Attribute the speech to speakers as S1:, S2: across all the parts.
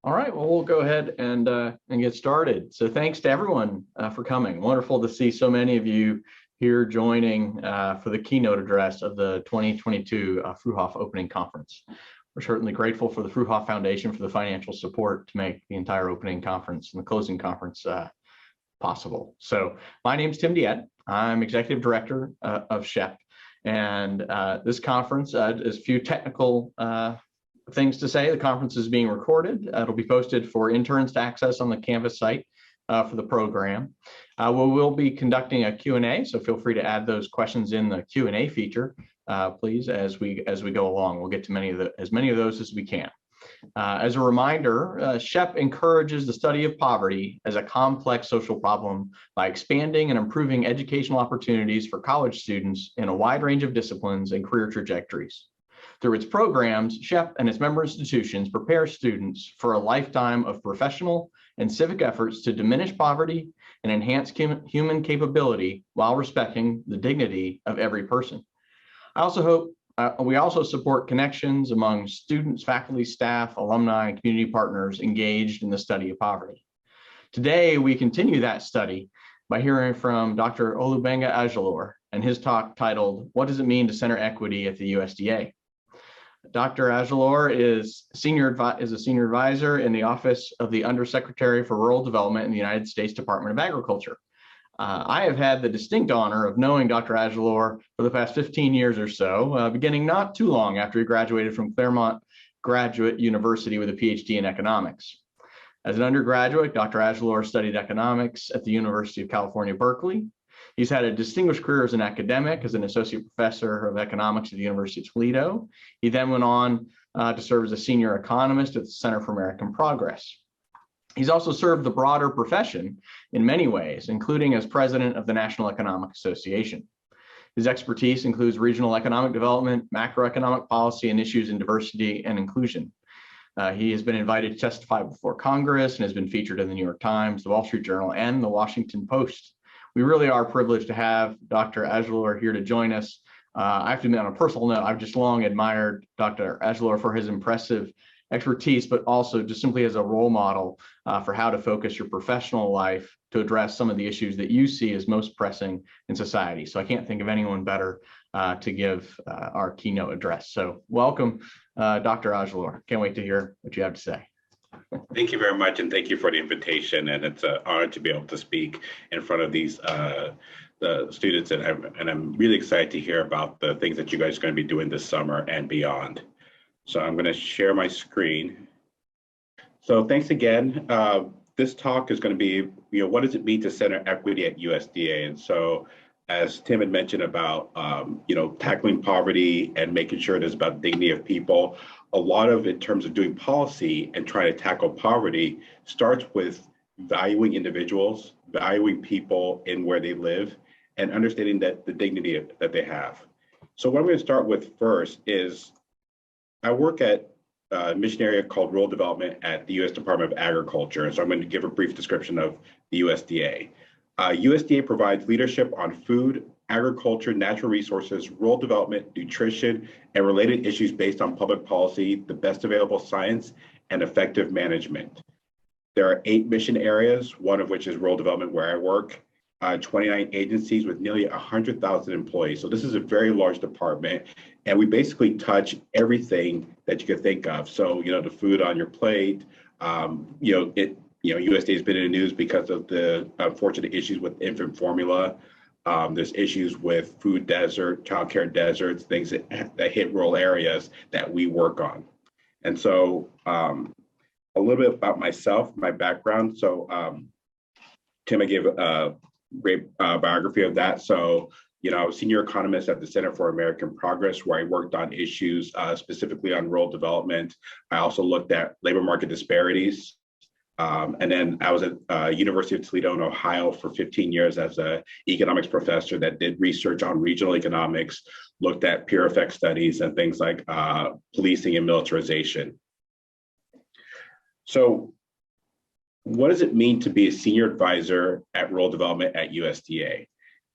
S1: All right, well, we'll go ahead and get started. So thanks to everyone for coming. Wonderful to see so many of you here joining for the keynote address of the 2022 Frueauff Opening Conference. We're certainly grateful for the Frueauff Foundation for the financial support to make the entire opening conference and the closing conference possible. So my name is Tim Diet. I'm Executive Director of SHEP, and this conference is a few technical things to say. The conference is being recorded. It'll be posted for interns to access on the Canvas site for the program. We will be conducting a Q&A, so feel free to add those questions in the Q&A feature, please, as we go along. We'll get to as many of those as we can. As a reminder, SHEP encourages the study of poverty as a complex social problem by expanding and improving educational opportunities for college students in a wide range of disciplines and career trajectories. Through its programs, SHEP and its member institutions prepare students for a lifetime of professional and civic efforts to diminish poverty and enhance human capability while respecting the dignity of every person. I also hope we also support connections among students, faculty, staff, alumni, and community partners engaged in the study of poverty. Today, we continue that study by hearing from Dr. Olugbenga Ajilore and his talk titled, "What Does It Mean to Center Equity at the USDA?" Dr. Ajilore is a senior advisor in the Office of the Undersecretary for Rural Development in the United States Department of Agriculture. I have had the distinct honor of knowing Dr. Ajilore for the past 15 years or so, beginning not too long after he graduated from Claremont Graduate University with a Ph.D. in economics. As an undergraduate, Dr. Ajilore studied economics at the University of California, Berkeley. He's had a distinguished career as an academic, as an associate professor of economics at the University of Toledo. He then went on to serve as a senior economist at the Center for American Progress. He's also served the broader profession in many ways, including as president of the National Economic Association. His expertise includes regional economic development, macroeconomic policy, and issues in diversity and inclusion. He has been invited to testify before Congress and has been featured in the New York Times, the Wall Street Journal, and the Washington Post. We really are privileged to have Dr. Ajilore here to join us. I have to admit, on a personal note, I've just long admired Dr. Ajilore for his impressive expertise, but also just simply as a role model for how to focus your professional life to address some of the issues that you see as most pressing in society. So I can't think of anyone better to give our keynote address. So welcome, Dr. Ajilore. Can't wait to hear what you have to say.
S2: Thank you very much, and thank you for the invitation. And it's an honor to be able to speak in front of these the students, and I'm really excited to hear about the things that you guys are going to be doing this summer and beyond. So I'm going to share my screen. So thanks again. This talk is going to be, what does it mean to center equity at USDA? And so, as Tim had mentioned about, tackling poverty and making sure there's about dignity of people, a lot of in terms of doing policy and trying to tackle poverty starts with valuing individuals, valuing people in where they live, and understanding that the dignity that they have. So what I'm going to start with first is I work at a mission area called Rural Development at the U.S. Department of Agriculture. And so I'm going to give a brief description of the USDA. USDA provides leadership on food, agriculture, natural resources, rural development, nutrition, and related issues based on public policy, the best available science, and effective management. There are 8 mission areas, one of which is rural development where I work, 29 agencies with nearly 100,000 employees. So this is a very large department, and we basically touch everything that you could think of. So, the food on your plate, USDA has been in the news because of the unfortunate issues with infant formula. There's issues with food desert, childcare deserts, things that hit rural areas that we work on. And so a little bit about myself, my background. So Tim, I gave a great biography of that. So, I was senior economist at the Center for American Progress, where I worked on issues specifically on rural development. I also looked at labor market disparities. And then I was at University of Toledo in Ohio for 15 years as an economics professor that did research on regional economics, looked at peer effect studies and things like policing and militarization. So what does it mean to be a senior advisor at rural development at USDA?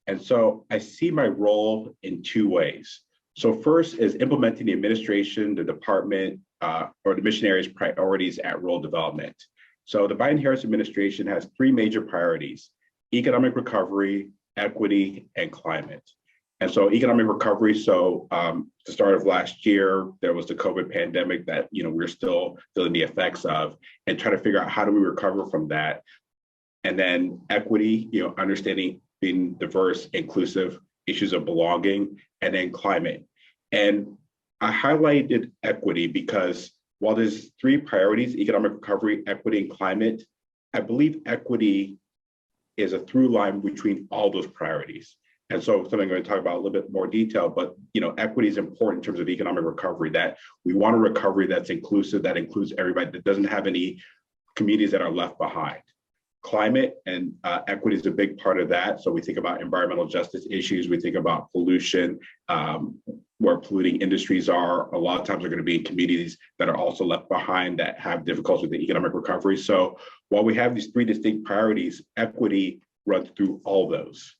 S2: And so I see my role in 2 ways. So first is implementing the administration, the department, or the missionary's priorities at rural development. So the Biden-Harris administration has three major priorities: economic recovery, equity, and climate. And so economic recovery, the start of last year, there was the COVID pandemic that we're still feeling the effects of, and try to figure out how do we recover from that. And then equity, understanding being diverse, inclusive, issues of belonging, and then climate. And I highlighted equity because while there's three priorities: economic recovery, equity, and climate, I believe equity is a through line between all those priorities. And so something I'm going to talk about a little bit more detail, but equity is important in terms of economic recovery, that we want a recovery that's inclusive, that includes everybody, that doesn't have any communities that are left behind. Climate and equity is a big part of that. So we think about environmental justice issues, we think about pollution, where polluting industries are. A lot of times are going to be in communities that are also left behind that have difficulties with the economic recovery. So while we have these three distinct priorities, equity runs through all those.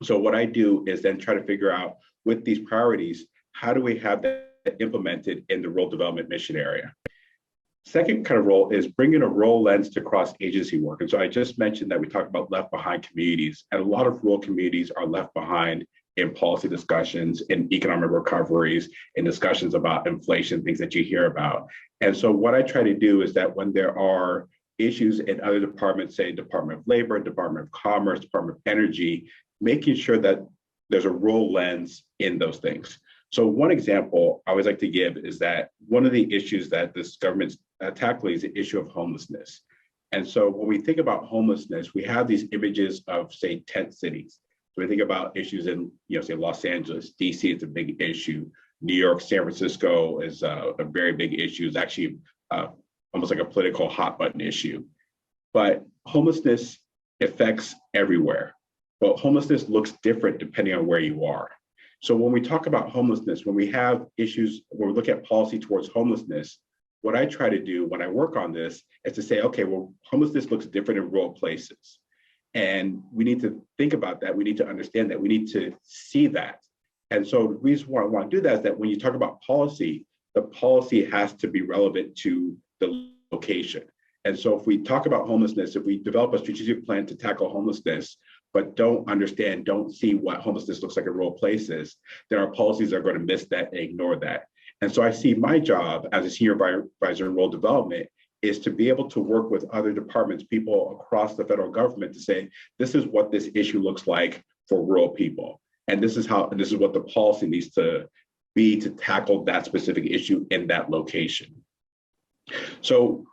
S2: So what I do is then try to figure out, with these priorities, how do we have that implemented in the rural development mission area? Second kind of role is bringing a rural lens to cross-agency work. And so I just mentioned that we talk about left behind communities, and a lot of rural communities are left behind in policy discussions, in economic recoveries, in discussions about inflation, things that you hear about. And so what I try to do is that when there are issues in other departments, say Department of Labor, Department of Commerce, Department of Energy, making sure that there's a rural lens in those things. So one example I always like to give is that one of the issues that this government's tackling is the issue of homelessness. And so when we think about homelessness, we have these images of, say, tent cities. So we think about issues in, say, Los Angeles, DC is a big issue. New York, San Francisco is a very big issue. It's actually almost like a political hot button issue. But homelessness affects everywhere. But homelessness looks different depending on where you are. So when we talk about homelessness, when we have issues, when we look at policy towards homelessness, what I try to do when I work on this is to say, okay, well, homelessness looks different in rural places. And we need to think about that. We need to understand that. We need to see that. And so the reason why I want to do that is that when you talk about policy, the policy has to be relevant to the location. And so if we talk about homelessness, if we develop a strategic plan to tackle homelessness, but don't understand, don't see what homelessness looks like in rural places, then our policies are going to miss that and ignore that. And so I see my job as a senior advisor in rural development is to be able to work with other departments, people across the federal government, to say, this is what this issue looks like for rural people. And this is what the policy needs to be to tackle that specific issue in that location. So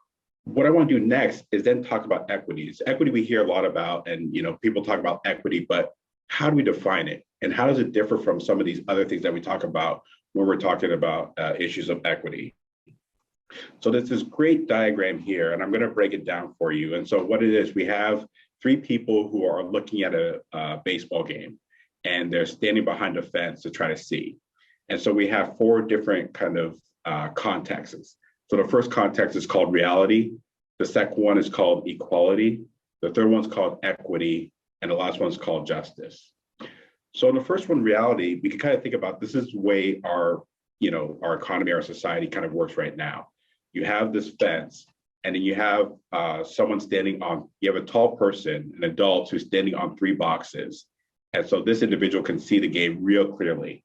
S2: what I want to do next is then talk about equities. Equity we hear a lot about, and people talk about equity, but how do we define it? And how does it differ from some of these other things that we talk about when we're talking about issues of equity? So there's this great diagram here, and I'm going to break it down for you. And so what it is, we have three people who are looking at a baseball game, and they're standing behind a fence to try to see. And so we have four different kind of contexts. So the first context is called reality. The second one is called equality. The third one's called equity. And the last one's called justice. So in the first one, reality, we can kind of think about this is the way our economy, our society kind of works right now. You have this fence, and then you have someone standing on, you have a tall person, an adult who's standing on three boxes. And so this individual can see the game real clearly.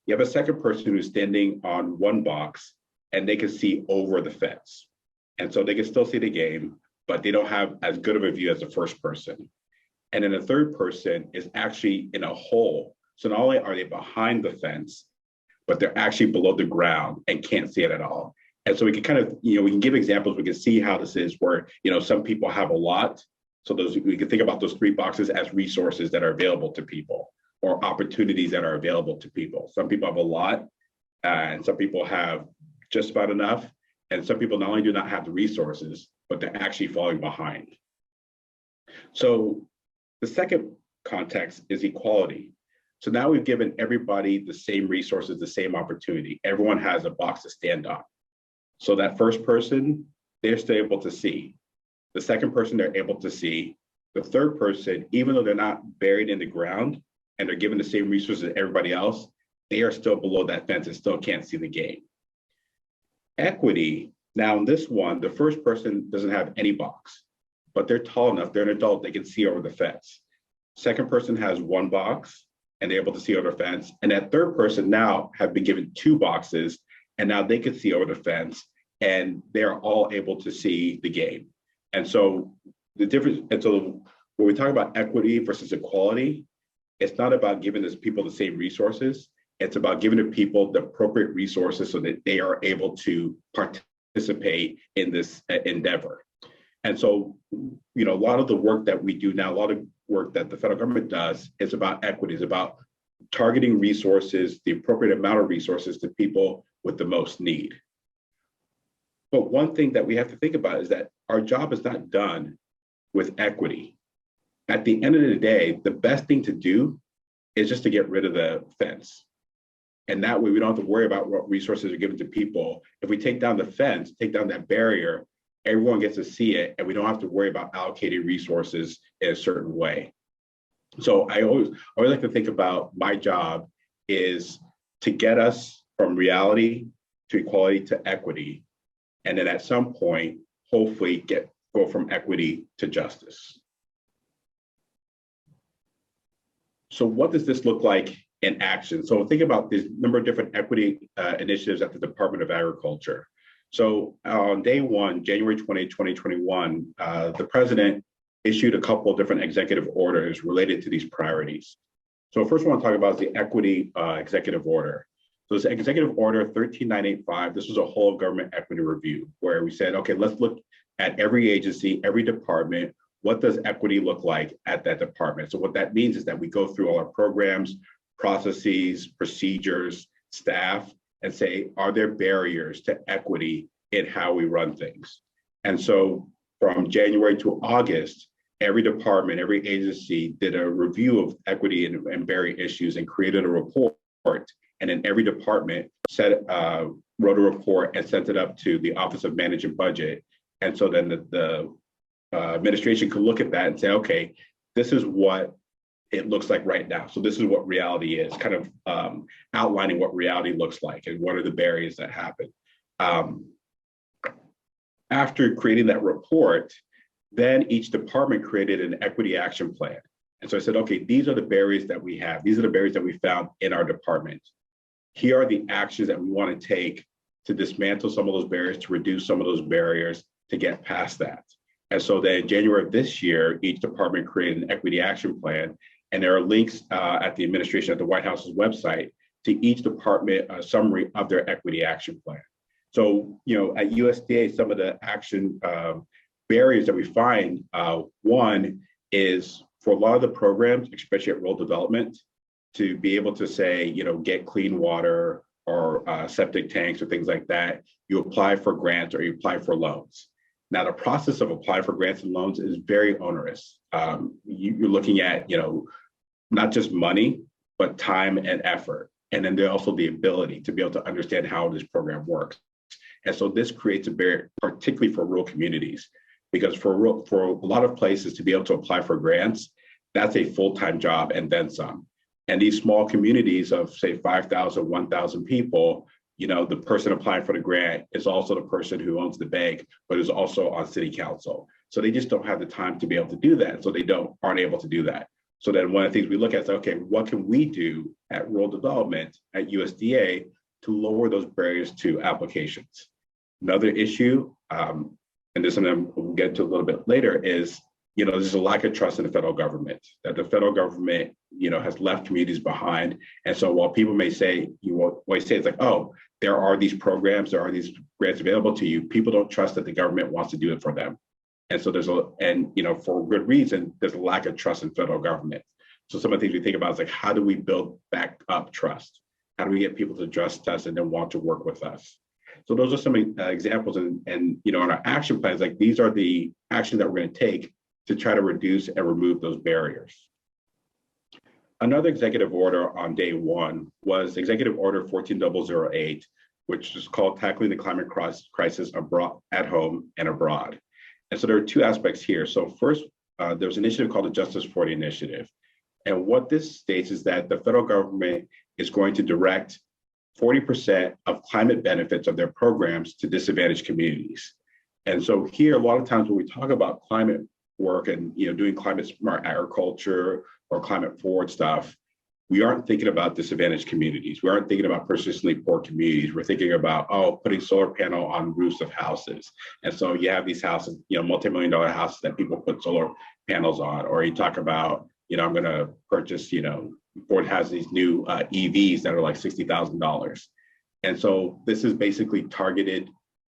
S2: You have a second person who's standing on one box, and they can see over the fence. And so they can still see the game, but they don't have as good of a view as the first person. And then the third person is actually in a hole. So not only are they behind the fence, but they're actually below the ground and can't see it at all. And so we can kind of, we can give examples. We can see how this is where, some people have a lot. So we can think about those three boxes as resources that are available to people, or opportunities that are available to people. Some people have a lot, and some people have just about enough. And some people not only do not have the resources, but they're actually falling behind. So the second context is equality. So now we've given everybody the same resources, the same opportunity. Everyone has a box to stand on. So that first person, they're still able to see. The second person, they're able to see. The third person, even though they're not buried in the ground and they're given the same resources as everybody else, they are still below that fence and still can't see the game. Equity, now in this one, the first person doesn't have any box, but they're tall enough, they're an adult, they can see over the fence. Second person has one box and they're able to see over the fence. And that third person now have been given two boxes and now they can see over the fence and they're all able to see the game. And so the difference, and so when we talk about equity versus equality, it's not about giving these people the same resources. It's about giving the people the appropriate resources so that they are able to participate in this endeavor. And so, a lot of the work that we do now, a lot of work that the federal government does is about equity, is about targeting resources, the appropriate amount of resources to people with the most need. But one thing that we have to think about is that our job is not done with equity. At the end of the day, the best thing to do is just to get rid of the fence. And that way we don't have to worry about what resources are given to people. If we take down the fence, take down that barrier, everyone gets to see it and we don't have to worry about allocating resources in a certain way. So I always like to think about my job is to get us from reality to equality to equity. And then at some point, hopefully go from equity to justice. So what does this look like in action? So think about this number of different equity initiatives at the Department of Agriculture. So on day one, January 20, 2021, the president issued a couple of different executive orders related to these priorities. So first I want to talk about the equity executive order. So this executive order 13985, this was a whole of government equity review where we said, okay, let's look at every agency, every department, what does equity look like at that department? So what that means is that we go through all our programs, processes, procedures, staff, and say, are there barriers to equity in how we run things? And so from January to August, every department, every agency did a review of equity and barrier issues and created a report. And then every department wrote a report and sent it up to the Office of Management Budget. And so then the administration could look at that and say, okay, this is what it looks like right now. So this is what reality is, kind of outlining what reality looks like and what are the barriers that happen. After creating that report, then each department created an equity action plan. And so I said, okay, these are the barriers that we have. These are the barriers that we found in our department. Here are the actions that we want to take to dismantle some of those barriers, to reduce some of those barriers, to get past that. And so then in January of this year, each department created an equity action plan. And there are links at the administration at the White House's website to each department, a summary of their equity action plan. So, at USDA, some of the action barriers that we find, one is for a lot of the programs, especially at rural development, to be able to say, get clean water or septic tanks or things like that, you apply for grants or you apply for loans. Now, the process of applying for grants and loans is very onerous. You're looking at, not just money, but time and effort. And then there's also the ability to be able to understand how this program works. And so this creates a barrier, particularly for rural communities, because for a lot of places to be able to apply for grants, that's a full-time job and then some. And these small communities of say 5,000, 1,000 people, the person applying for the grant is also the person who owns the bank, but is also on city council. So they just don't have the time to be able to do that. So they aren't able to do that. So then one of the things we look at is, okay, what can we do at rural development at USDA to lower those barriers to applications? Another issue, and this is something we'll get to a little bit later, is there's a lack of trust in the federal government, that the federal government, has left communities behind. And so while people may say, it's like, oh, there are these programs, there are these grants available to you, people don't trust that the government wants to do it for them. And so for good reason, there's a lack of trust in federal government. So some of the things we think about is like, how do we build back up trust? How do we get people to trust us and then want to work with us? So those are some examples. And in our action plans, like these are the actions that we're going to take to try to reduce and remove those barriers. Another executive order on day one was Executive Order 14008, which is called Tackling the Climate Crisis Abroad, at Home and Abroad. And so there are two aspects here. So first, there's an initiative called the Justice 40 Initiative. And what this states is that the federal government is going to direct 40% of climate benefits of their programs to disadvantaged communities. And so here, a lot of times when we talk about climate work and doing climate smart agriculture or climate forward stuff, we aren't thinking about disadvantaged communities. We aren't thinking about persistently poor communities. We're thinking about, putting solar panel on roofs of houses. And so you have these houses, multi-million-dollar houses that people put solar panels on, or you talk about, I'm going to purchase, Ford has these new EVs that are like $60,000. And so this is basically targeted.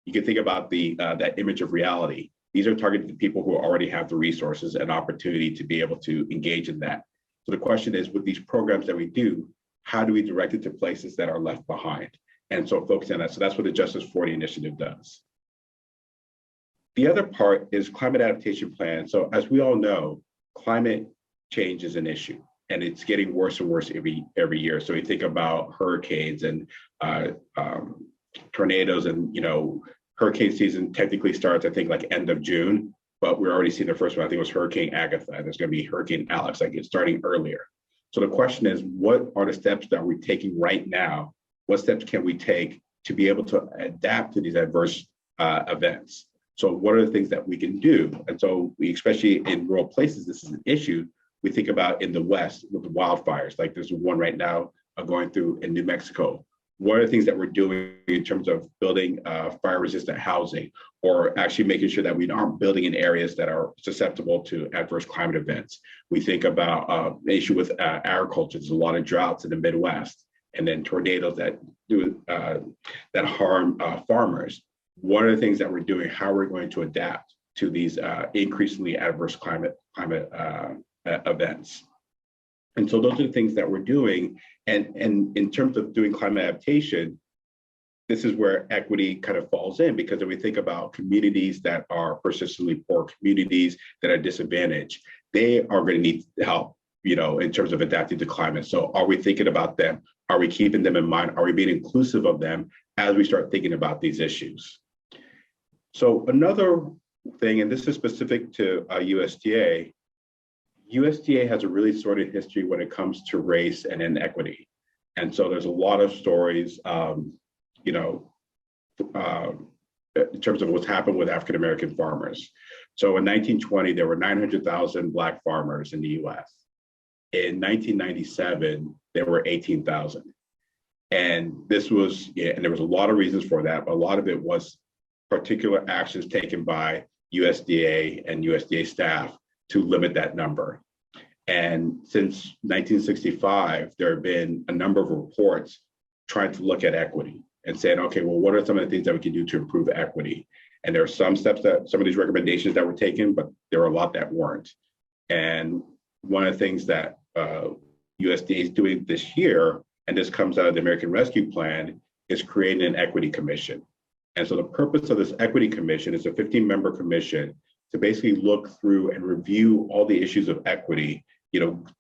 S2: You can think about that image of reality. These are targeted to people who already have the resources and opportunity to be able to engage in that. So the question is, with these programs that we do, how do we direct it to places that are left behind? And so focus on that. So that's what the Justice 40 initiative does. The other part is climate adaptation plan. So as we all know, climate change is an issue, and it's getting worse and worse every year. So we think about hurricanes and tornadoes, and hurricane season technically starts, I think, like end of June, but we're already seeing the first one. I think it was Hurricane Agatha, and there's going to be Hurricane Alex, like it's starting earlier. So the question is, what are the steps that we're taking right now? What steps can we take to be able to adapt to these adverse events? So what are the things that we can do? And so we, especially in rural places, this is an issue. We think about in the West with the wildfires, like there's one right now going through in New Mexico. What are the things that we're doing in terms of building fire-resistant housing, or actually making sure that we aren't building in areas that are susceptible to adverse climate events? We think about the issue with agriculture. There's a lot of droughts in the Midwest, and then tornadoes that harm farmers. What are the things that we're doing? How are we going to adapt to these increasingly adverse climate events? And so those are the things that we're doing. And in terms of doing climate adaptation, this is where equity kind of falls in, because if we think about communities that are persistently poor, communities that are disadvantaged, they are going to need help, in terms of adapting to climate. So are we thinking about them? Are we keeping them in mind? Are we being inclusive of them as we start thinking about these issues? So another thing, and this is specific to USDA, USDA has a really sordid history when it comes to race and inequity. And so there's a lot of stories, in terms of what's happened with African-American farmers. So in 1920, there were 900,000 Black farmers in the US. In 1997, there were 18,000. And this was, and there was a lot of reasons for that, but a lot of it was particular actions taken by USDA and USDA staff to limit that number. And since 1965, there have been a number of reports trying to look at equity and saying, okay, well, what are some of the things that we can do to improve equity? And there are some steps that some of these recommendations that were taken, but there are a lot that weren't. And one of the things that USDA is doing this year, and this comes out of the American Rescue Plan, is creating an equity commission. And so the purpose of this equity commission is a 15-member commission to basically look through and review all the issues of equity,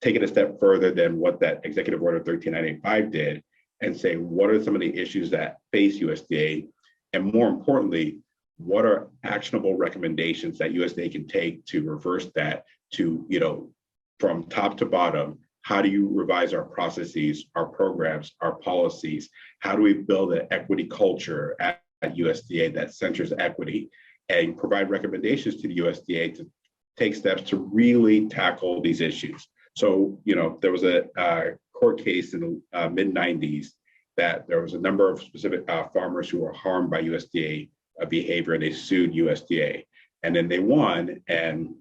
S2: take it a step further than what that Executive Order 13985 did, and say, what are some of the issues that face USDA? And more importantly, what are actionable recommendations that USDA can take to reverse that, to, from top to bottom? How do you revise our processes, our programs, our policies? How do we build an equity culture at USDA that centers equity, and provide recommendations to the USDA to take steps to really tackle these issues? So, there was a court case in the mid-90s that there was a number of specific farmers who were harmed by USDA behavior, and they sued USDA, and then they won, and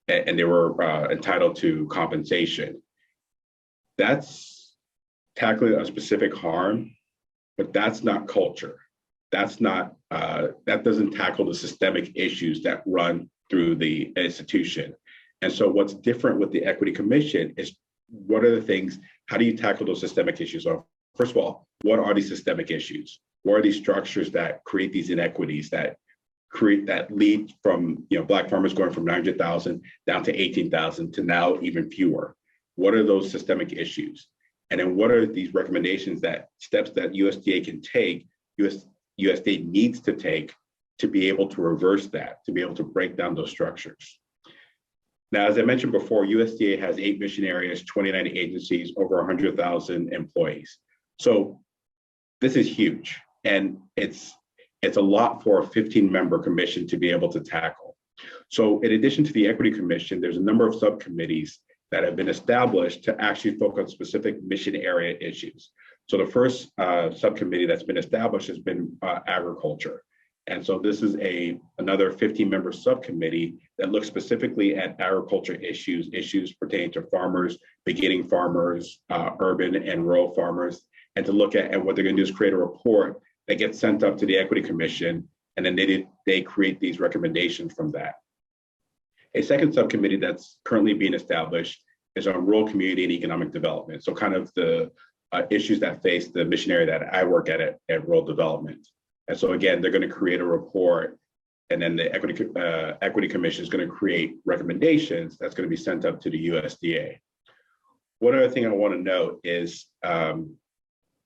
S2: and they were entitled to compensation. That's tackling a specific harm, but that's not culture. That's not, that doesn't tackle the systemic issues that run through the institution. And so what's different with the Equity Commission is, what are the things, how do you tackle those systemic issues? So first of all, what are these systemic issues? What are these structures that create these inequities that lead from, Black farmers going from 900,000 down to 18,000 to now even fewer? What are those systemic issues? And then what are these recommendations, steps that USDA can take, USDA needs to take to be able to reverse that, to be able to break down those structures? Now, as I mentioned before, USDA has 8 mission areas, 29 agencies, over 100,000 employees. So this is huge, and it's a lot for a 15-member commission to be able to tackle. So in addition to the Equity Commission, there's a number of subcommittees that have been established to actually focus on specific mission area issues. So the first subcommittee that's been established has been agriculture. And so this is another 15-member subcommittee that looks specifically at agriculture issues pertaining to farmers, beginning farmers, urban and rural farmers, and to look at, and what they're going to do is create a report that gets sent up to the Equity Commission, and then they create these recommendations from that. A second subcommittee that's currently being established is on rural community and economic development. So kind of the issues that face the mission area that I work at rural development. And so again, they're going to create a report, and then the Equity Commission is going to create recommendations that's going to be sent up to the USDA. One other thing I want to note is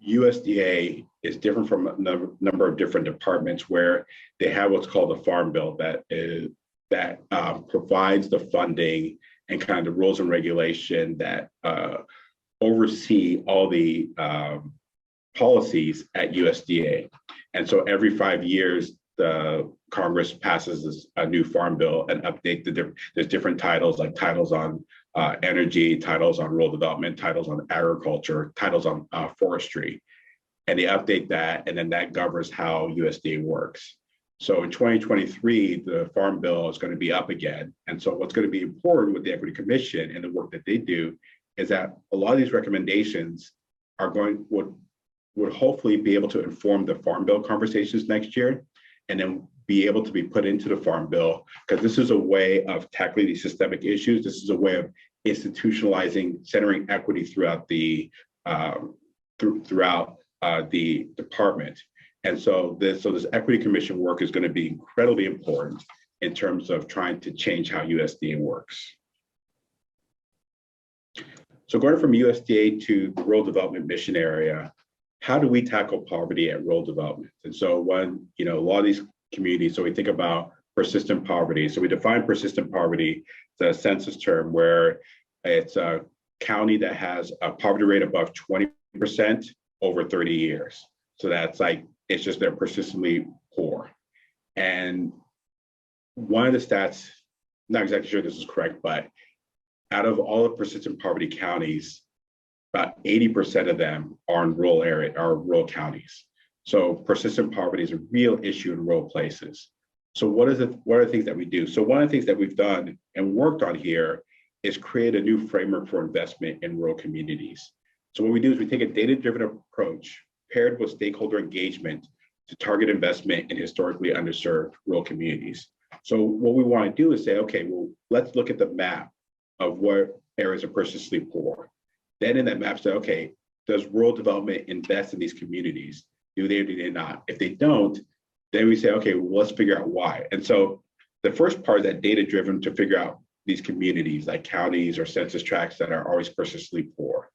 S2: USDA is different from a number of different departments where they have what's called the Farm Bill that provides the funding and kind of the rules and regulation that oversee all the policies at USDA. And so every 5 years, the Congress passes a new Farm Bill and update there's different titles, like titles on energy, titles on rural development, titles on agriculture, titles on forestry. And they update that, and then that governs how USDA works. So in 2023, the Farm Bill is going to be up again. And so what's going to be important with the Equity Commission and the work that they do is that a lot of these recommendations are would hopefully be able to inform the Farm Bill conversations next year, and then be able to be put into the Farm Bill, because this is a way of tackling these systemic issues. This is a way of institutionalizing, centering equity throughout the department. And so this Equity Commission work is going to be incredibly important in terms of trying to change how USDA works. So going from USDA to the rural development mission area, how do we tackle poverty at rural development? And so a lot of these communities, so we think about persistent poverty. So we define persistent poverty as a census term where it's a county that has a poverty rate above 20% over 30 years. So that's it's just they're persistently poor. And one of the stats, not exactly sure this is correct, but out of all the persistent poverty counties, about 80% of them are in rural counties. So persistent poverty is a real issue in rural places. So what are the things that we do? So one of the things that we've done and worked on here is create a new framework for investment in rural communities. So what we do is we take a data-driven approach paired with stakeholder engagement to target investment in historically underserved rural communities. So what we want to do is say, okay, well, let's look at the map of what areas are persistently poor. Then in that map say, okay, does rural development invest in these communities? Do they or do they not? If they don't, then we say, okay, well, let's figure out why. And so the first part is that data-driven to figure out these communities like counties or census tracts that are always persistently poor.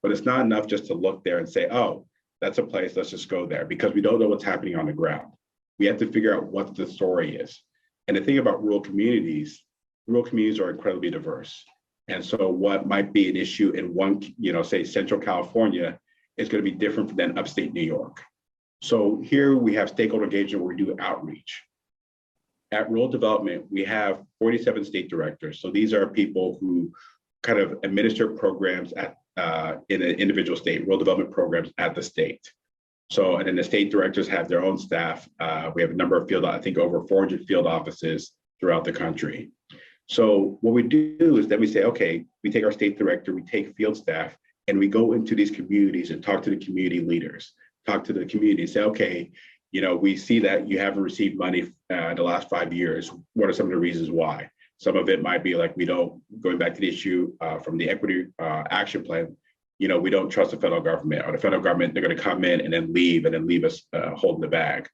S2: But it's not enough just to look there and say, oh, that's a place, let's just go there, because we don't know what's happening on the ground. We have to figure out what the story is. And the thing about rural communities are incredibly diverse. And so what might be an issue in one, say Central California is going to be different than upstate New York. So here we have stakeholder engagement where we do outreach. At rural development, we have 47 state directors. So these are people who kind of administer programs in an individual state, rural development programs at the state. So, and then the state directors have their own staff. We have a number of I think over 400 field offices throughout the country. So what we do is then we say, okay, we take our state director, we take field staff, and we go into these communities and talk to the community leaders, talk to the community and say, okay, we see that you haven't received money in the last 5 years. What are some of the reasons why? Some of it might be like going back to the issue from the equity action plan, we don't trust the federal government, or the federal government, they're going to come in and then leave us holding the bag.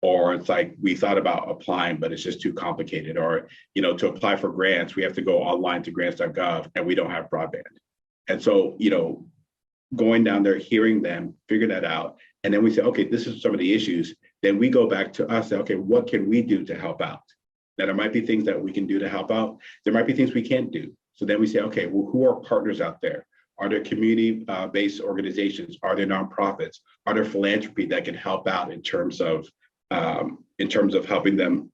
S2: Or it's like, we thought about applying, but it's just too complicated. Or, to apply for grants, we have to go online to grants.gov and we don't have broadband. And so, going down there, hearing them, figure that out. And then we say, okay, this is some of the issues. Then we go back to us, say, okay, what can we do to help out? Now, there might be things that we can do to help out. There might be things we can't do. So then we say, okay, well, who are partners out there? Are there community-based organizations? Are there nonprofits? Are there philanthropy that can help out in terms of helping them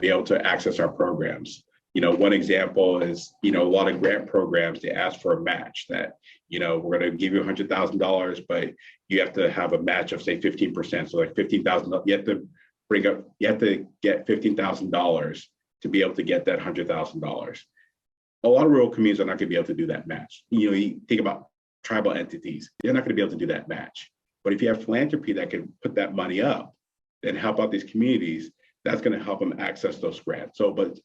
S2: be able to access our programs? One example is, a lot of grant programs, they ask for a match that, we're going to give you $100,000, but you have to have a match of say 15%. So like $15,000, you have to get $15,000 to be able to get that $100,000. A lot of rural communities are not going to be able to do that match. You think about tribal entities, they're not going to be able to do that match. But if you have philanthropy that can put that money up and help out these communities, that's going to help them access those grants. So, but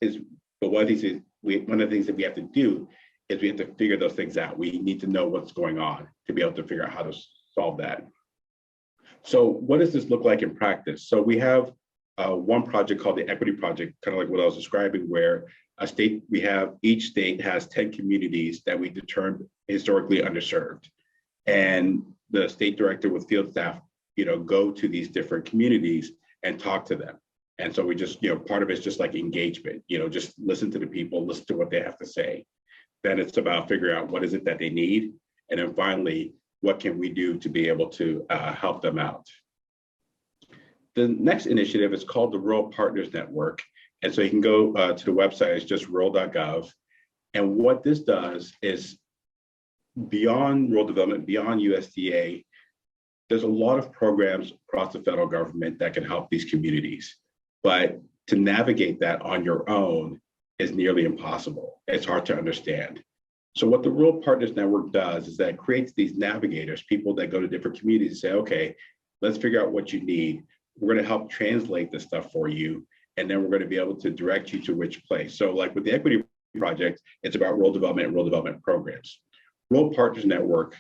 S2: one of the things that we have to do is we have to figure those things out. We need to know what's going on to be able to figure out how to solve that. So what does this look like in practice? So we have one project called the Equity Project, kind of like what I was describing, where each state has 10 communities that we determined historically underserved. And the state director with field staff, go to these different communities and talk to them. And so we just, part of it's just like engagement, just listen to the people, listen to what they have to say. Then it's about figuring out what is it that they need. And then finally, what can we do to be able to help them out? The next initiative is called the Rural Partners Network. And so you can go to the website, it's just rural.gov. And what this does is beyond rural development, beyond USDA, there's a lot of programs across the federal government that can help these communities. But to navigate that on your own is nearly impossible. It's hard to understand. So what the Rural Partners Network does is that it creates these navigators, people that go to different communities and say, okay, let's figure out what you need. We're going to help translate this stuff for you. And then we're going to be able to direct you to which place. So like with the Equity Project, it's about rural development and rural development programs. Rural Partners Network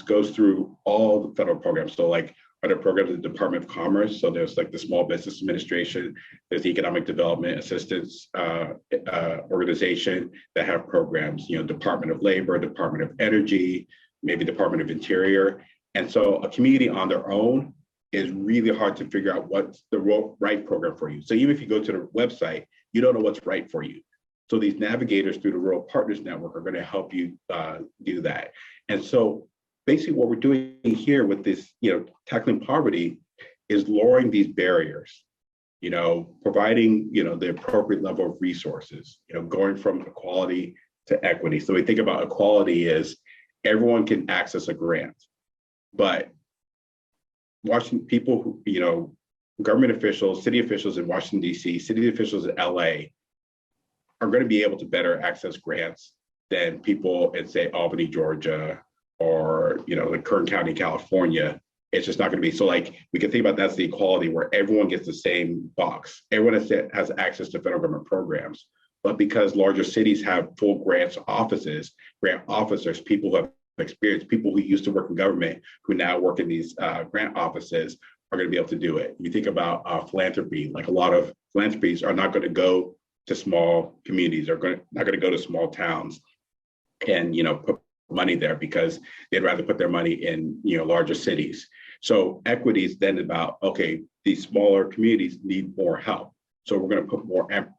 S2: goes through all the federal programs. So like are there programs in the Department of Commerce? So there's like the Small Business Administration, there's the Economic Development Assistance Organization that have programs, Department of Labor, Department of Energy, maybe Department of Interior. And so a community on their own is really hard to figure out what's the right program for you. So even if you go to the website, you don't know what's right for you. So these navigators through the Rural Partners Network are going to help you do that. And so basically what we're doing here with this, tackling poverty is lowering these barriers, providing, the appropriate level of resources, going from equality to equity. So we think about equality as everyone can access a grant, but Washington people who, government officials, city officials in Washington, D.C., city officials in L.A. are going to be able to better access grants than people in, say, Albany, Georgia, or, like Kern County, California. It's just not going to be. So like, we can think about that's the equality where everyone gets the same box. Everyone has access to federal government programs. But because larger cities have full grant officers, people who have experience, people who used to work in government, who now work in these grant offices, are going to be able to do it. You think about philanthropy, like a lot of philanthropies are not going to go to small communities, not going to go to small towns and, put money there because they'd rather put their money in, larger cities. So equity is then about, okay, these smaller communities need more help. So we're going to put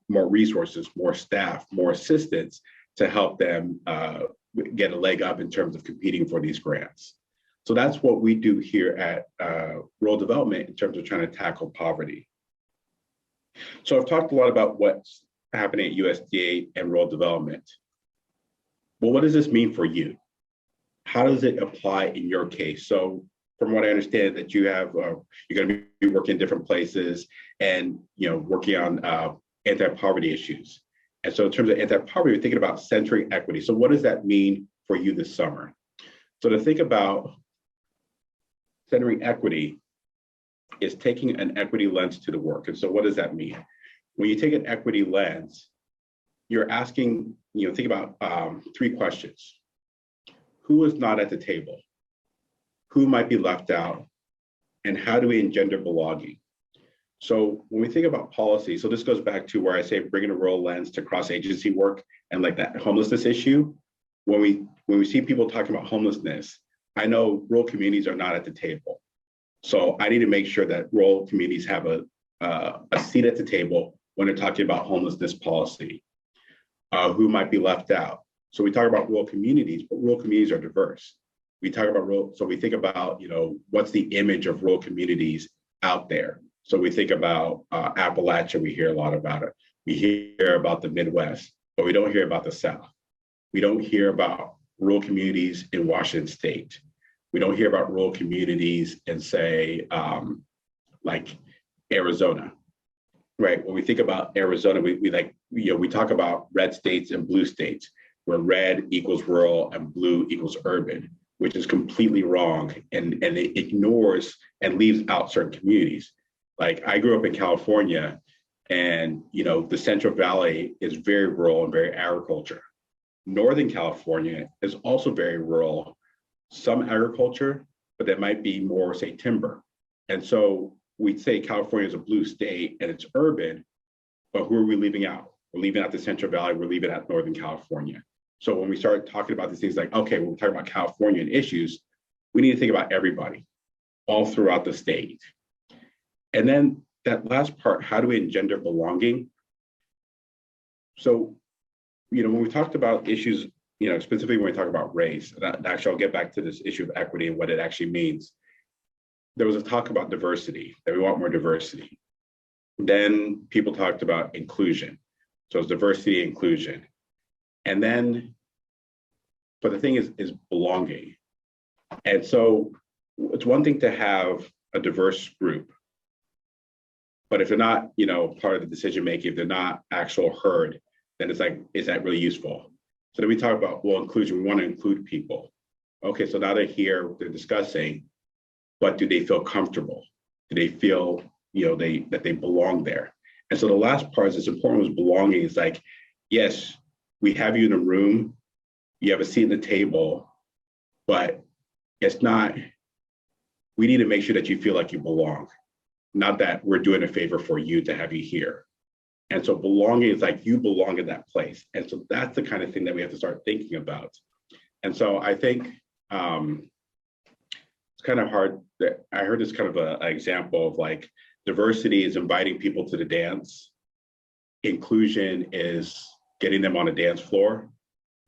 S2: more resources, more staff, more assistance to help them get a leg up in terms of competing for these grants. So that's what we do here at Rural Development in terms of trying to tackle poverty. So I've talked a lot about what's happening at USDA and rural development. Well, what does this mean for you? How does it apply in your case? So from what I understand that you have, you're going to be working in different places and, working on anti-poverty issues. And so in terms of anti-poverty, we're thinking about centering equity. So what does that mean for you this summer? So to think about centering equity is taking an equity lens to the work. And so what does that mean? When you take an equity lens, you're asking, think about 3 questions. Who is not at the table? Who might be left out? And how do we engender belonging? So when we think about policy, so this goes back to where I say bringing a rural lens to cross-agency work and like that homelessness issue. When we see people talking about homelessness, I know rural communities are not at the table. So I need to make sure that rural communities have a seat at the table when they're talking about homelessness policy, who might be left out. So we talk about rural communities, but rural communities are diverse. We talk about rural, so we think about, what's the image of rural communities out there? So we think about Appalachia, we hear a lot about it. We hear about the Midwest, but we don't hear about the South. We don't hear about rural communities in Washington State. We don't hear about rural communities in, say, like Arizona, right? When we think about Arizona, we talk about red states and blue states, where red equals rural and blue equals urban, which is completely wrong, and it ignores and leaves out certain communities. Like, I grew up in California, and the Central Valley is very rural and very agriculture. Northern California is also very rural, some agriculture, but that might be more, say, timber. And so we say California is a blue state and it's urban, but who are we leaving out? We're leaving out the Central Valley, we're leaving out Northern California. So when we start talking about these things, like, okay, we're talking about Californian issues, we need to think about everybody all throughout the state. And then that last part, how do we engender belonging? So, when we talked about issues, specifically when we talk about race, and actually I'll get back to this issue of equity and what it actually means. There was a talk about diversity, that we want more diversity. Then people talked about inclusion. So it's diversity, inclusion. And then, but the thing is belonging. And so it's one thing to have a diverse group, but if they're not, part of the decision making, if they're not actual heard, then it's like, is that really useful? So then we talk about, well, inclusion, we want to include people. Okay, so now they're here, they're discussing, but do they feel comfortable? Do they feel, that they belong there? And so the last part is, as important as belonging, is like, yes, we have you in a room, you have a seat at the table, but it's not, we need to make sure that you feel like you belong, not that we're doing a favor for you to have you here. And so belonging is like, you belong in that place. And so that's the kind of thing that we have to start thinking about. And so I think it's kind of hard that I heard this kind of an example of, like, diversity is inviting people to the dance, inclusion is getting them on a dance floor,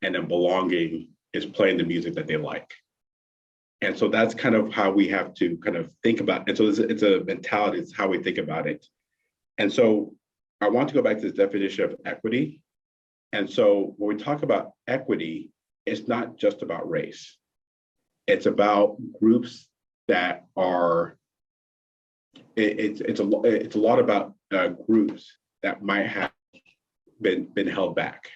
S2: and then belonging is playing the music that they like. And so that's kind of how we have to kind of think about it. So it's a mentality, it's how we think about it. And so I want to go back to this definition of equity. And so when we talk about equity, it's not just about race. It's about groups that are, it's a lot about groups that might have been held back.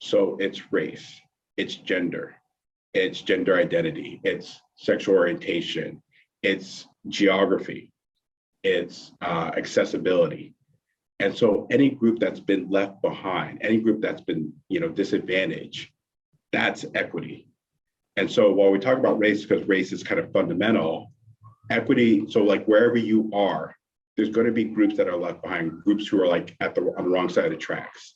S2: So it's race, it's gender identity, it's sexual orientation, it's geography, it's accessibility. And so any group that's been left behind, any group that's been, disadvantaged, that's equity. And so while we talk about race, because race is kind of fundamental, equity, so like wherever you are, there's going to be groups that are left behind, groups who are like on the wrong side of the tracks.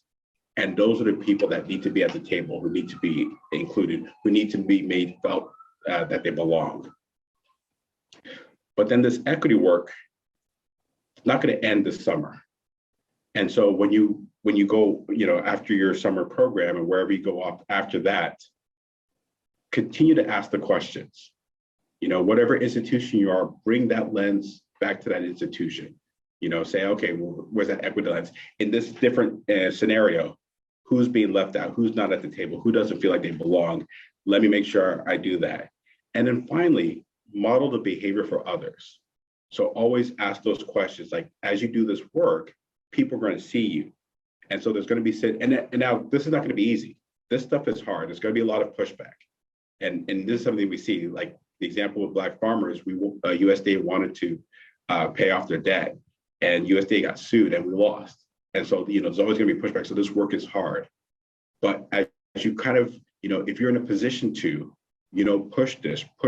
S2: And those are the people that need to be at the table, who need to be included, who need to be made felt that they belong. But then this equity work is not going to end this summer. And so when you go, after your summer program and wherever you go off after that, continue to ask the questions. Whatever institution you are, bring that lens back to that institution. Say, okay, well, where's that equity lens? In this different scenario, who's being left out? Who's not at the table? Who doesn't feel like they belong? Let me make sure I do that. And then finally, model the behavior for others. So always ask those questions. Like, as you do this work, people are going to see you. And so there's going to be, and now this is not going to be easy. This stuff is hard. There's going to be a lot of pushback. And this is something we see, like the example of Black farmers, USDA wanted to pay off their debt, and USDA got sued and we lost. And so, there's always going to be pushback. So this work is hard. But as you kind of, if you're in a position to, push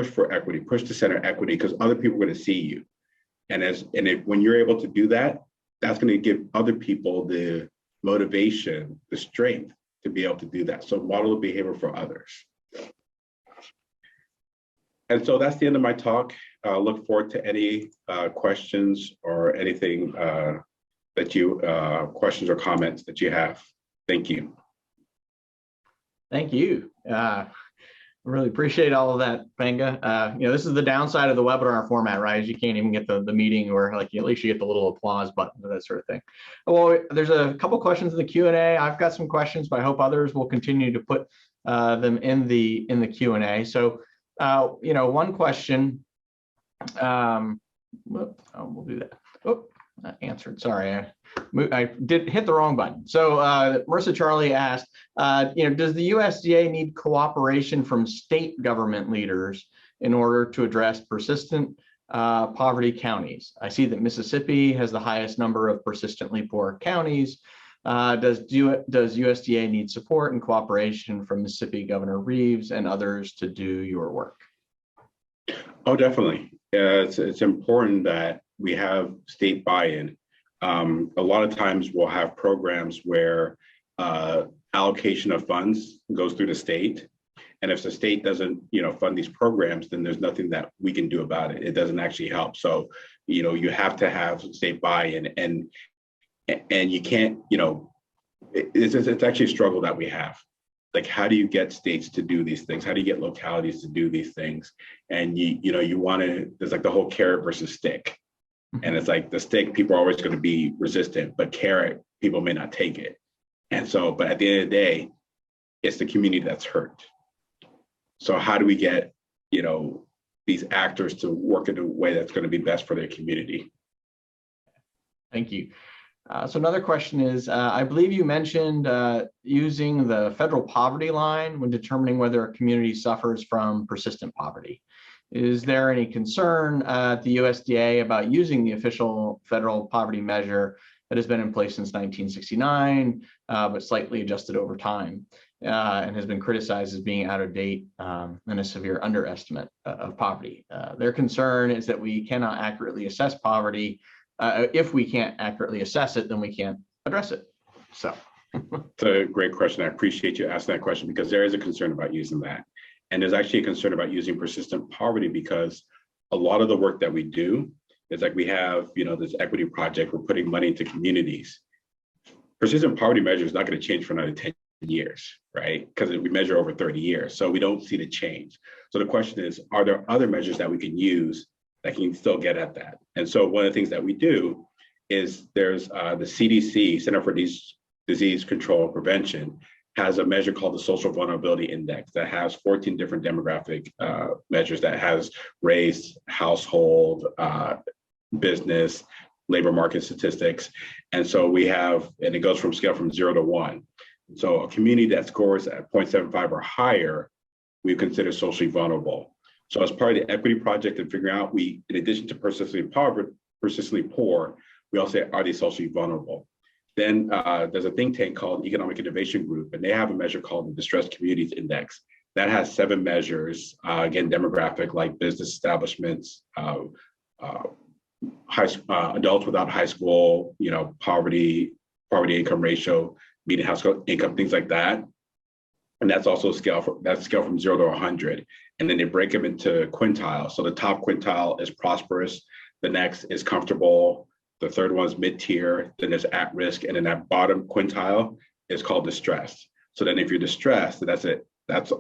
S2: for equity, push to center equity, because other people are going to see you. And when you're able to do that, that's going to give other people the motivation, the strength to be able to do that. So model the behavior for others. And so that's the end of my talk. Look forward to any questions or anything that you, questions or comments that you have. Thank you.
S1: Thank you. Really appreciate all of that, Benga. This is the downside of the webinar format, right? Is you can't even get the meeting where like at least you get the little applause button or that sort of thing. Well, there's a couple questions in the Q&A. I've got some questions, but I hope others will continue to put them in the Q&A. So, one question. We'll do that. Oh, not answered. Sorry, I did hit the wrong button. So Marissa Charlie asked, does the USDA need cooperation from state government leaders in order to address persistent poverty counties? I see that Mississippi has the highest number of persistently poor counties. Does USDA need support and cooperation from Mississippi Governor Reeves and others to do your work?
S2: Oh, definitely. It's important that we have state buy-in. A lot of times we'll have programs where allocation of funds goes through the state. And if the state doesn't, fund these programs, then there's nothing that we can do about it. It doesn't actually help. So, you have to have state buy-in, and you can't, it's actually a struggle that we have. Like, how do you get states to do these things? How do you get localities to do these things? And you want to, there's like the whole carrot versus stick. And it's like the stick, people are always going to be resistant, but carrot, people may not take it. And so, but at the end of the day, it's the community that's hurt. So how do we get, these actors to work in a way that's going to be best for their community?
S1: Thank you. So another question is, I believe you mentioned using the federal poverty line when determining whether a community suffers from persistent poverty. Is there any concern at the USDA about using the official federal poverty measure that has been in place since 1969, but slightly adjusted over time, and has been criticized as being out of date and a severe underestimate of poverty? Their concern is that we cannot accurately assess poverty. If we can't accurately assess it, then we can't address it. So
S2: it's a great question. I appreciate you asking that question, because there is a concern about using that. And there's actually a concern about using persistent poverty, because a lot of the work that we do is like we have, this equity project, we're putting money into communities. Persistent poverty measure is not going to change for another 10 years, right? Because we measure over 30 years. So we don't see the change. So the question is, are there other measures that we can use that can still get at that? And so one of the things that we do is there's the CDC, Center for Disease Control and Prevention, has a measure called the Social Vulnerability Index that has 14 different demographic measures that has race, household, business, labor market statistics. And so we have, and it goes from scale from 0 to 1. So a community that scores at 0.75 or higher, we consider socially vulnerable. So as part of the equity project and figuring out, in addition to persistently poor, we also say, are they socially vulnerable? Then there's a think tank called Economic Innovation Group, and they have a measure called the Distressed Communities Index that has 7 measures, again, demographic, like business establishments, adults without high school, poverty income ratio, median household income, things like that. And that's also a scale from 0 to 100. And then they break them into quintiles. So the top quintile is prosperous, the next is comfortable, the third one is mid-tier, then there's at risk, and then that bottom quintile is called distressed. So then if you're distressed, that's it. That's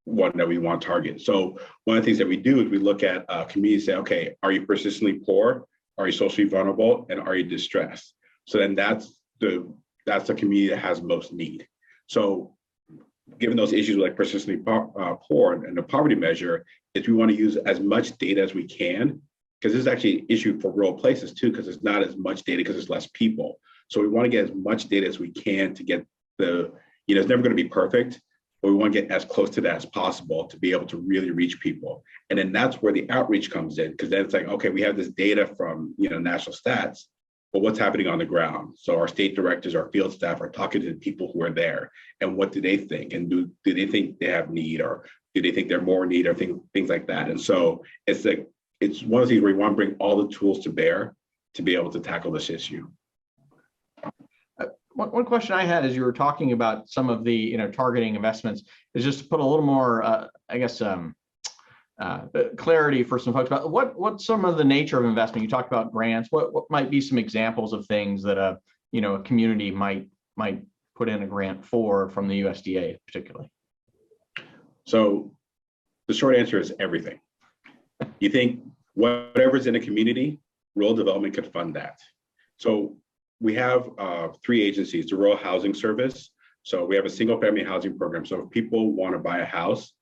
S2: one that we want to target. So one of the things that we do is we look at communities, say, okay, are you persistently poor? Are you socially vulnerable? And are you distressed? So then that's the community that has most need. So given those issues like persistently poor and the poverty measure, is we want to use as much data as we can, because this is actually an issue for rural places too, because there's not as much data because there's less people. So we want to get as much data as we can to get it's never going to be perfect, but we want to get as close to that as possible to be able to really reach people. And then that's where the outreach comes in, because then it's like, okay, we have this data from, national stats, but what's happening on the ground? So our state directors, our field staff are talking to the people who are there, and what do they think? And do they think they have need, or do they think they're more in need, or things like that? And so it's one of the things where we want to bring all the tools to bear to be able to tackle this issue.
S1: One question I had as you were talking about some of the targeting investments is just to put a little more, clarity for some folks about what's some of the nature of investment. You talked about grants. What might be some examples of things that a community might put in a grant for from the USDA particularly?
S2: So the short answer is everything. You think whatever's in a community, rural development could fund that. So we have 3 agencies: the Rural Housing Service. So we have a single family housing program. So if people want to buy a house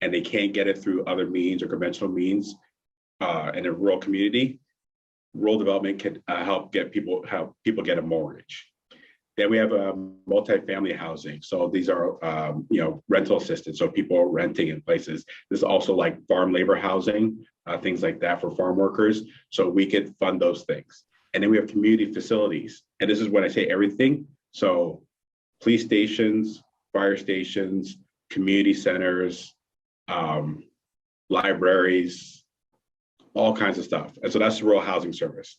S2: and they can't get it through other means or conventional means in a rural community, rural development can help people get a mortgage. Then we have multifamily housing. So these are rental assistance. So people renting in places. This is also like farm labor housing, things like that for farm workers. So we could fund those things. And then we have community facilities. And this is when I say everything. So police stations, fire stations, community centers, libraries, all kinds of stuff. And so that's the Rural Housing Service.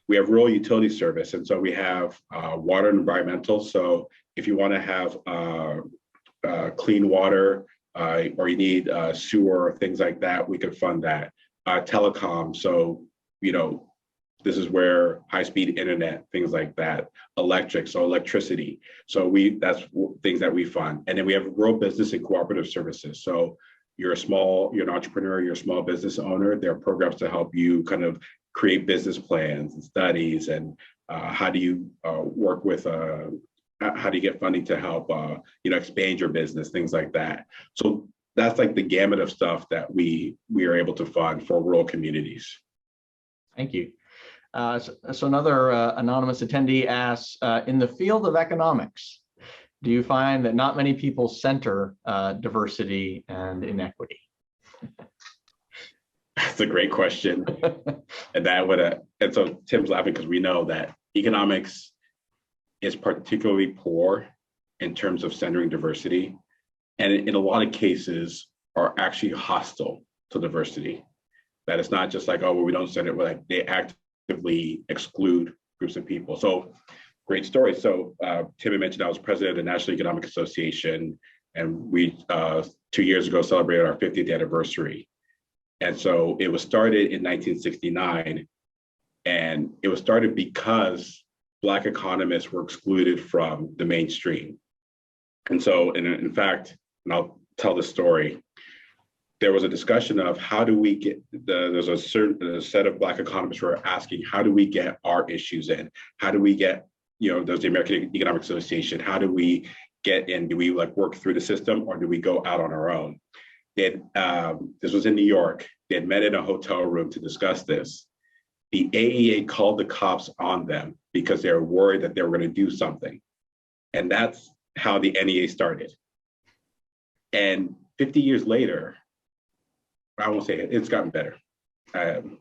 S2: We have Rural Utility Service. And so we have water and environmental. So if you want to have clean water or you need sewer, things like that, we could fund that. Telecom. So, this is where high-speed internet, things like that, electric, so electricity. So that's things that we fund. And then we have rural business and cooperative services. So you're an entrepreneur, you're a small business owner, there are programs to help you kind of create business plans and studies, and how do you work with, how do you get funding to help, expand your business, things like that. So that's like the gamut of stuff that we are able to fund for rural communities.
S1: Thank you. So another anonymous attendee asks, in the field of economics, do you find that not many people center diversity and inequity?
S2: That's a great question. And so Tim's laughing because we know that economics is particularly poor in terms of centering diversity. And in a lot of cases are actually hostile to diversity. That it's not just like, oh, well, we don't center it, like they actively exclude groups of people. So great story. So Tim had mentioned I was president of the National Economic Association, and we 2 years ago celebrated our 50th anniversary. And so it was started in 1969, and it was started because Black economists were excluded from the mainstream. And so, in fact, and I'll tell the story, there was a discussion of how do we get, there's a set of Black economists who are asking, how do we get our issues in? How do we get, there's the American Economic Association, how do we get in? Do we work through the system, or do we go out on our own? This was in New York. They had met in a hotel room to discuss this. The AEA called the cops on them because they were worried that they were going to do something. And that's how the NEA started. And 50 years later, I won't say it's gotten better. And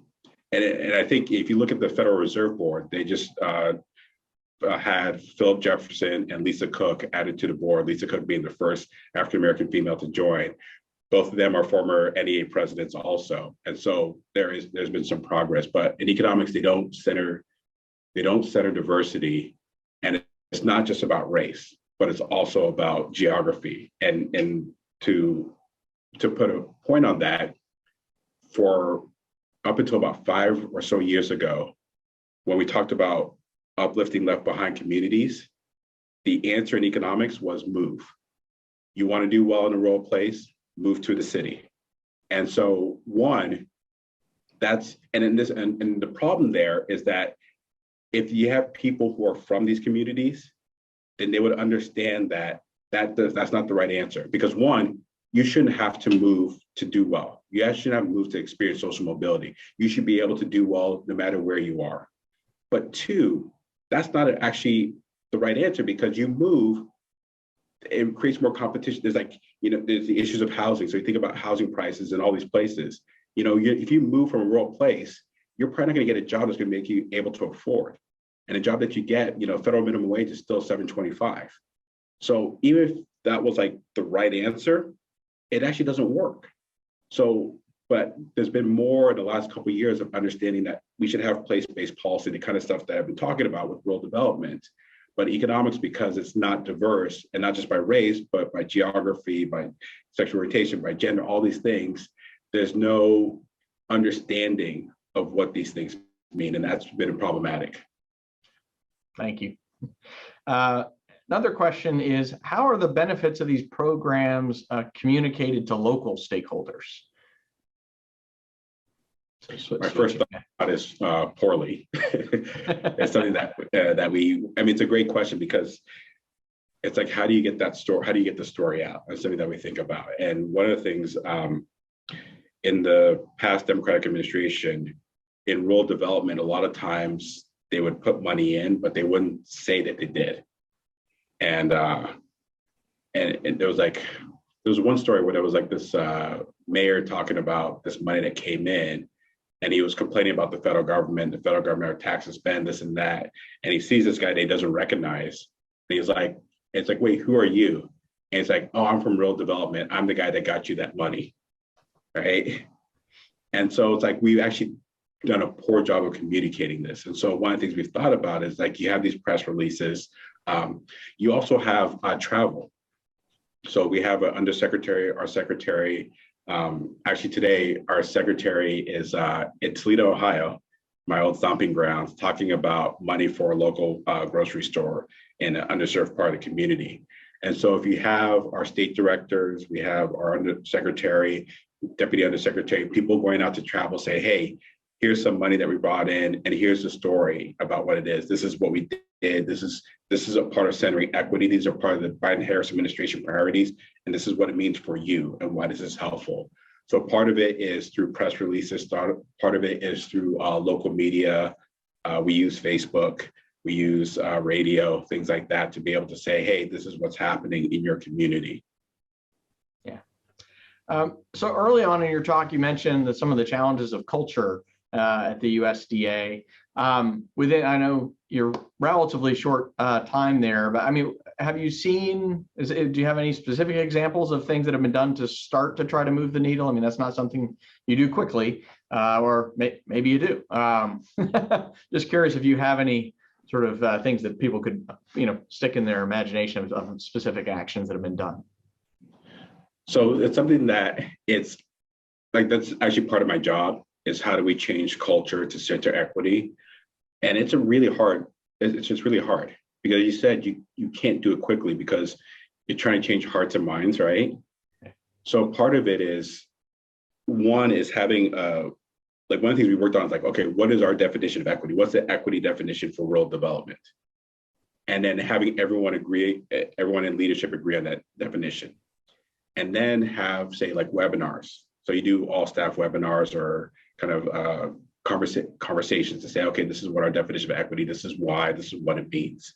S2: I think if you look at the Federal Reserve Board, they just had Philip Jefferson and Lisa Cook added to the board, Lisa Cook being the first African-American female to join. Both of them are former NEA presidents also. And so there's been some progress, but in economics, they don't center diversity. And it's not just about race, but it's also about geography. And to put a point on that, for up until about 5 or so years ago, when we talked about uplifting left behind communities, the answer in economics was move. You want to do well in a rural place, move to the city. And so and the problem there is that if you have people who are from these communities, then they would understand that that's not the right answer. Because one, you shouldn't have to move to do well. You actually shouldn't have to move to experience social mobility. You should be able to do well no matter where you are. But two, that's not actually the right answer, because you move, it creates more competition. There's there's the issues of housing. So you think about housing prices in all these places. If you move from a rural place, you're probably not going to get a job that's going to make you able to afford. And a job that you get, federal minimum wage is still $7.25. So even if that was the right answer, it actually doesn't work. So, but there's been more in the last couple of years of understanding that we should have place-based policy, the kind of stuff that I've been talking about with rural development. But economics, because it's not diverse, and not just by race, but by geography, by sexual orientation, by gender, all these things, there's no understanding of what these things mean, and that's been problematic.
S1: Thank you. Another question is, how are the benefits of these programs communicated to local stakeholders?
S2: My first thought is poorly. It's something that it's a great question, because it's like, how do you get that story? How do you get the story out? That's something that we think about. And one of the things in the past Democratic administration, in rural development, a lot of times they would put money in, but they wouldn't say that they did. And there was one story where there was like this mayor talking about this money that came in, and he was complaining about the federal government are tax and spend, this and that. And he sees this guy that he doesn't recognize. And he's like, it's like, wait, who are you? And he's like, oh, I'm from rural development. I'm the guy that got you that money, right? And so it's like, we've actually done a poor job of communicating this. And so one of the things we've thought about is like, you have these press releases. You also have travel. So we have an undersecretary, our secretary. Actually today, our secretary is in Toledo, Ohio, my old stomping grounds, talking about money for a local grocery store in an underserved part of the community. And so if you have our state directors, we have our undersecretary, deputy undersecretary, people going out to travel, say, hey, here's some money that we brought in, and here's the story about what it is. This is what we did. This is a part of centering equity. These are part of the Biden-Harris administration priorities, and this is what it means for you and why this is helpful. So part of it is through press releases. Part of it is through local media. We use Facebook. We use radio, things like that, to be able to say, hey, this is what's happening in your community.
S1: Yeah. So early on in your talk, you mentioned that some of the challenges of culture at the USDA. I know you're relatively short time there, but I mean, have you seen, do you have any specific examples of things that have been done to start to try to move the needle? I mean, that's not something you do quickly, or maybe you do. Just curious if you have any sort of things that people could, stick in their imagination of specific actions that have been done.
S2: So it's something that it's like, that's actually part of my job, is how do we change culture to center equity? And it's just really hard, because you said you can't do it quickly because you're trying to change hearts and minds, right? Okay. So part of it is, one is having like one of the things we worked on is like, okay, what is our definition of equity? What's the equity definition for rural development? And then having everyone in leadership agree on that definition. And then have, say, like webinars. So you do all staff webinars or kind of conversations to say, okay, this is what our definition of equity, this is why, this is what it means.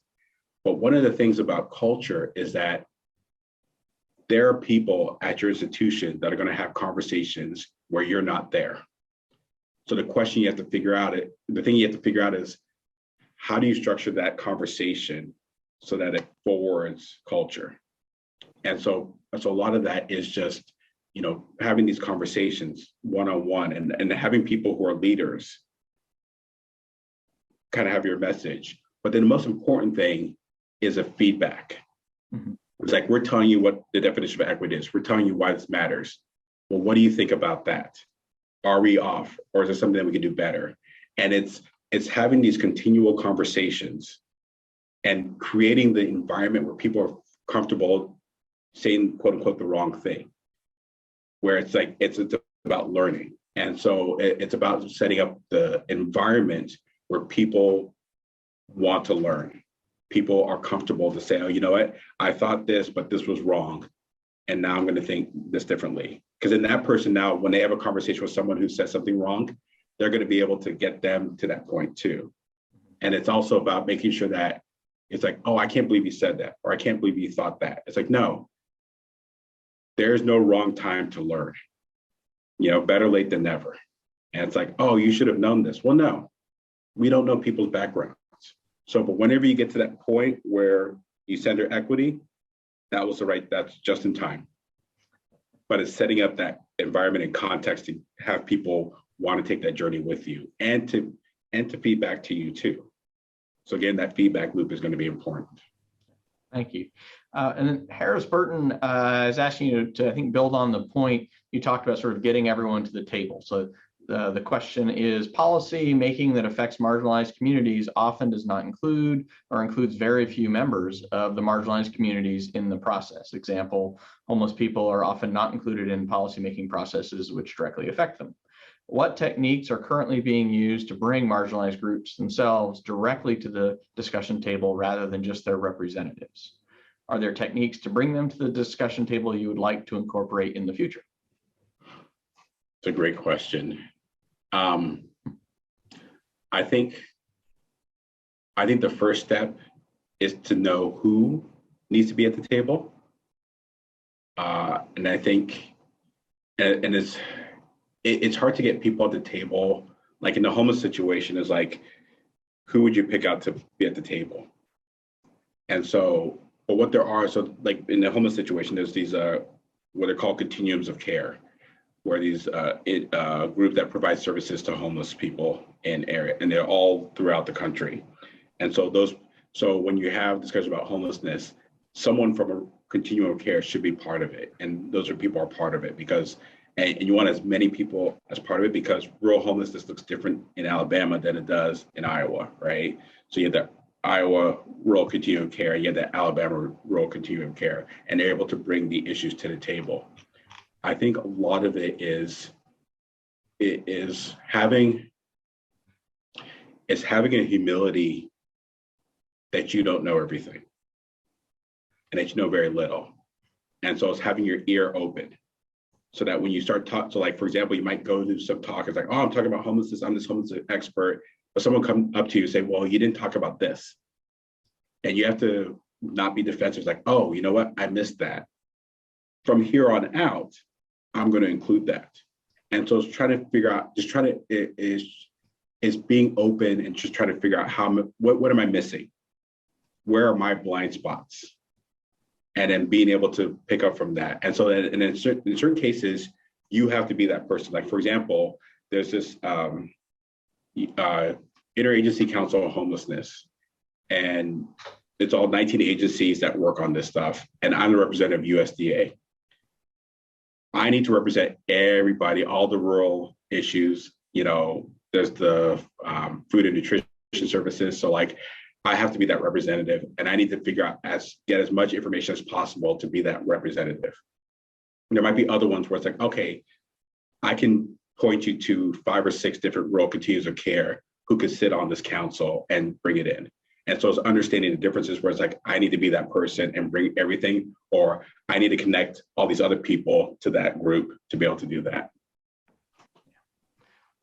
S2: But one of the things about culture is that there are people at your institution that are going to have conversations where you're not there. So the question you have to figure out, the thing you have to figure out is, how do you structure that conversation so that it forwards culture? And so a lot of that is just, having these conversations one-on-one and having people who are leaders kind of have your message. But then the most important thing is a feedback. Mm-hmm. It's like, we're telling you what the definition of equity is. We're telling you why this matters. Well, what do you think about that? Are we off, or is there something that we can do better? And it's having these continual conversations and creating the environment where people are comfortable saying, quote unquote, the wrong thing, where it's like, it's about learning. And so it's about setting up the environment where people want to learn. People are comfortable to say, oh, you know what? I thought this, but this was wrong. And now I'm going to think this differently. Because then that person now, when they have a conversation with someone who says something wrong, they're going to be able to get them to that point too. And it's also about making sure that it's like, oh, I can't believe you said that, or I can't believe you thought that. It's like, no, there's no wrong time to learn. Better late than never. And it's like, oh, you should have known this. Well, no, we don't know people's backgrounds. So, but whenever you get to that point where you center equity, that's just in time. But it's setting up that environment and context to have people want to take that journey with you and to feed back to you too. So again, that feedback loop is going to be important.
S1: Thank you. And then Harris Burton is asking you to, I think, build on the point you talked about, sort of getting everyone to the table. So the question is, policy making that affects marginalized communities often does not include or includes very few members of the marginalized communities in the process. Example, homeless people are often not included in policymaking processes which directly affect them. What techniques are currently being used to bring marginalized groups themselves directly to the discussion table rather than just their representatives? Are there techniques to bring them to the discussion table you would like to incorporate in the future?
S2: It's a great question. I think the first step is to know who needs to be at the table. And I think, and it's hard to get people at the table. Like in the homeless situation, is like, who would you pick out to be at the table? And so, but what there are, so like in the homeless situation, there's these what are called continuums of care, where these groups that provide services to homeless people in area, and they're all throughout the country. And so so when you have discussions about homelessness, someone from a continuum of care should be part of it, and those people are part of it because. And you want as many people as part of it because rural homelessness looks different in Alabama than it does in Iowa, right? So you have the Iowa rural continuum of care, you have the Alabama rural continuum of care, and they're able to bring the issues to the table. I think a lot of it is having a humility that you don't know everything and that you know very little. And so it's having your ear open. So that when you start talking, so like, for example, you might go to some talk, it's like, oh, I'm talking about homelessness, I'm this homelessness expert, but someone come up to you and say, well, you didn't talk about this. And you have to not be defensive, it's like, oh, you know what, I missed that. From here on out, I'm gonna include that. And so it's trying to figure out, is being open and just trying to figure out what am I missing? Where are my blind spots? And then being able to pick up from that. And so that, and in certain cases, you have to be that person. Like, for example, there's this Interagency Council on Homelessness, and it's all 19 agencies that work on this stuff. And I'm the representative of USDA. I need to represent everybody, all the rural issues. You know, there's the food and nutrition services. So like, I have to be that representative, and I need to figure out get as much information as possible to be that representative. And there might be other ones where it's like, okay, I can point you to 5 or 6 different rural continuums of care who could sit on this council and bring it in. And so it's understanding the differences where it's like, I need to be that person and bring everything, or I need to connect all these other people to that group to be able to do that.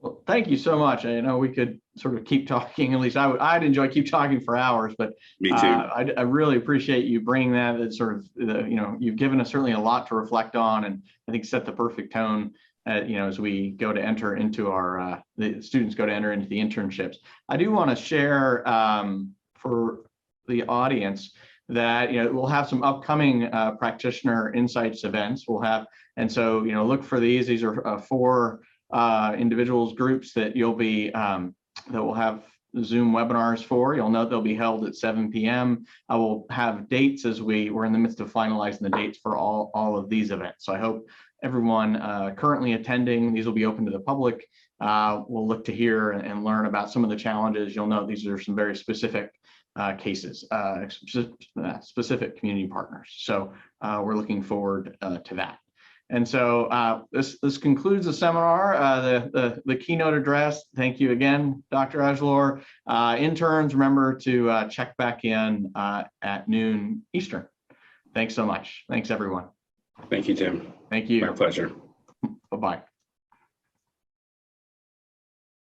S1: Well, thank you so much. I know we could sort of keep talking. At least I'd enjoy keep talking for hours. But
S2: me too.
S1: I really appreciate you bringing that. It's sort of you've given us certainly a lot to reflect on, and I think set the perfect tone. As we go to enter into our the students go to enter into the internships. I do want to share for the audience that we'll have some upcoming practitioner insights events. We'll have, and so look for these. These are 4 individuals, groups that you'll be that will have Zoom webinars for. You'll note they'll be held at 7 p.m. I will have dates as we're in the midst of finalizing the dates for all of these events. So I hope everyone currently attending, these will be open to the public, will look to hear and learn about some of the challenges. You'll note these are some very specific cases, specific community partners. So we're looking forward to that. And so this concludes the seminar, the keynote address. Thank you again, Dr. Ajilore. Interns, remember to check back in at noon Eastern. Thanks so much. Thanks, everyone.
S2: Thank you, Tim.
S1: Thank you.
S2: My pleasure.
S1: Bye-bye.